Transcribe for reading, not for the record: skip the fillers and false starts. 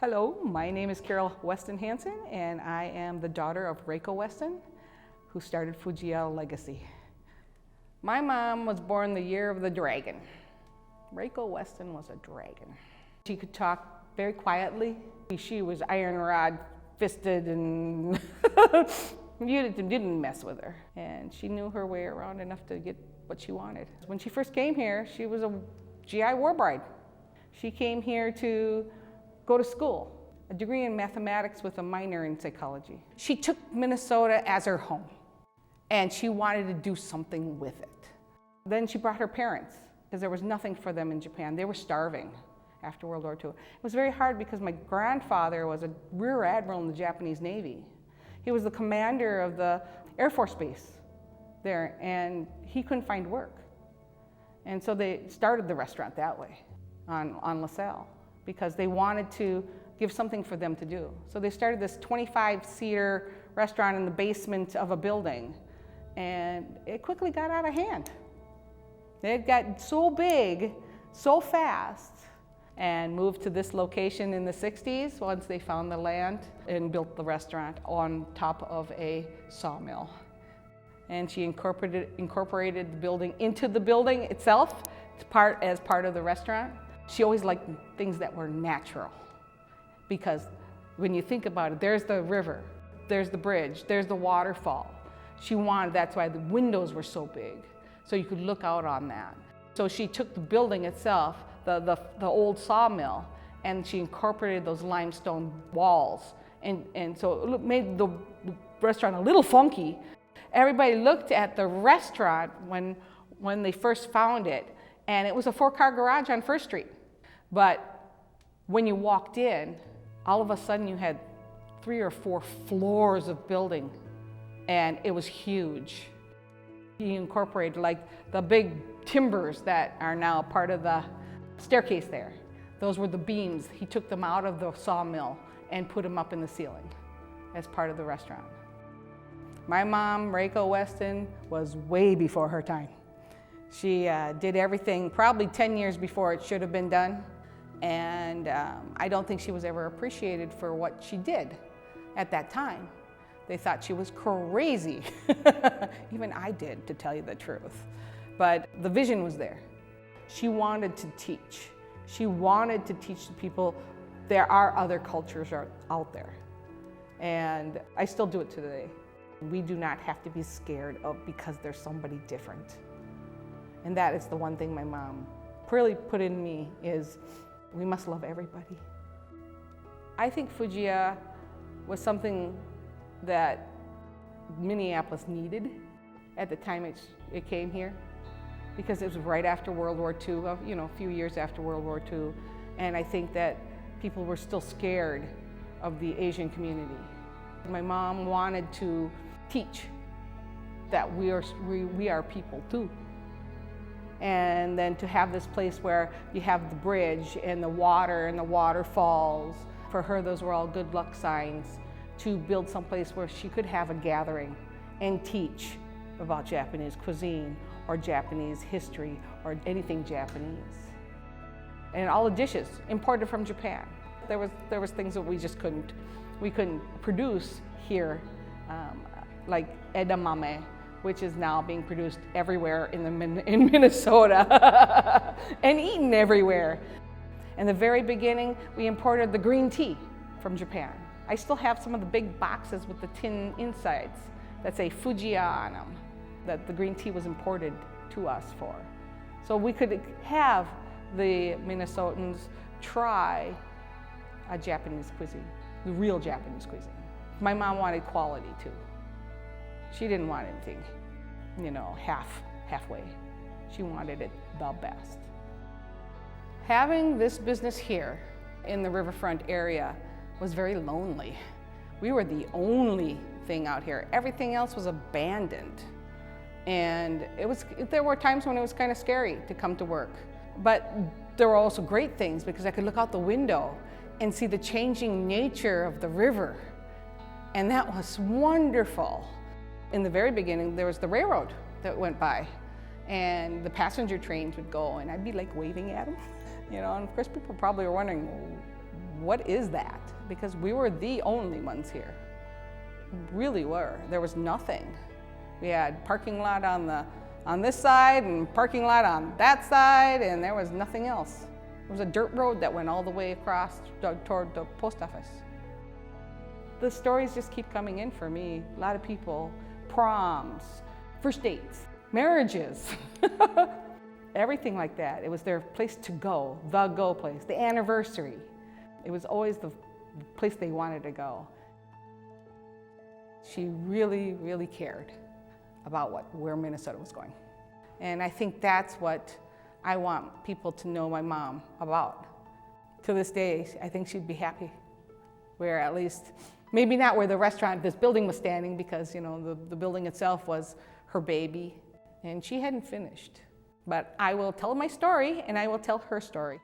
Hello, my name is Carol Weston Hanson, and I am the daughter of Reiko Weston, who started Fuji-Ya legacy. My mom was born the year of the dragon. Reiko Weston was a dragon. She could talk very quietly. She was iron rod fisted, and you didn't mess with her. And she knew her way around enough to get what she wanted. When she first came here, she was a GI war bride. She came here to go to school, a degree in mathematics with a minor in psychology. She took Minnesota as her home, and she wanted to do something with it. Then she brought her parents, because there was nothing for them in Japan. They were starving after World War II. It was very hard because my grandfather was a rear admiral in the Japanese Navy. He was the commander of the Air Force Base there, and he couldn't find work. And so they started the restaurant that way on LaSalle, because they wanted to give something for them to do. So they started this 25-seater restaurant in the basement of a building, and it quickly got out of hand. It got so big, so fast, and moved to this location in the 60s once they found the land and built the restaurant on top of a sawmill. And she incorporated the building into the building itself as part of the restaurant. She always liked things that were natural, because when you think about it, there's the river, there's the bridge, there's the waterfall. That's why the windows were so big, so you could look out on that. So she took the building itself, the old sawmill, and she incorporated those limestone walls. And so it made the restaurant a little funky. Everybody looked at the restaurant when they first found it, and it was a 4-car garage on First Street. But when you walked in, all of a sudden you had 3 or 4 floors of building, and it was huge. He incorporated like the big timbers that are now part of the staircase there. Those were the beams. He took them out of the sawmill and put them up in the ceiling as part of the restaurant. My mom, Reiko Weston, was way before her time. She did everything probably 10 years before it should have been done, and I don't think she was ever appreciated for what she did at that time. They thought she was crazy. Even I did, to tell you the truth. But the vision was there. She wanted to teach. She wanted to teach the people there are other cultures out there. And I still do it today. We do not have to be scared of because there's somebody different. And that is the one thing my mom really put in me, is we must love everybody. I think Fuji-Ya was something that Minneapolis needed at the time it came here, because it was right after World War II, a few years after World War II. And I think that people were still scared of the Asian community. My mom wanted to teach that we are people too. And then to have this place where you have the bridge and the water and the waterfalls, for her those were all good luck signs, to build some place where she could have a gathering and teach about Japanese cuisine or Japanese history or anything Japanese. And all the dishes imported from Japan. There was things that we just couldn't produce here, like edamame, which is now being produced everywhere in Minnesota and eaten everywhere. In the very beginning, we imported the green tea from Japan. I still have some of the big boxes with the tin insides that say Fuji-Ya on them, that the green tea was imported to us for. So we could have the Minnesotans try a Japanese cuisine, the real Japanese cuisine. My mom wanted quality too. She didn't want anything, halfway. She wanted it the best. Having this business here in the riverfront area was very lonely. We were the only thing out here. Everything else was abandoned. And there were times when it was kind of scary to come to work. But there were also great things, because I could look out the window and see the changing nature of the river. And that was wonderful. In the very beginning, there was the railroad that went by, and the passenger trains would go, and I'd be like waving at them, and of course people probably were wondering, what is that? Because we were the only ones here. We really were. There was nothing. We had parking lot on this side and parking lot on that side, and there was nothing else. There was a dirt road that went all the way across toward the post office. The stories just keep coming in for me. A lot of people, proms, first dates, marriages, everything like that. It was their place to go, the go place, the anniversary. It was always the place they wanted to go. She really, really cared about where Minnesota was going. And I think that's what I want people to know my mom about. To this day, I think she'd be happy. Where at least, maybe not where the restaurant, this building was standing, because the building itself was her baby and she hadn't finished. But I will tell my story and I will tell her story.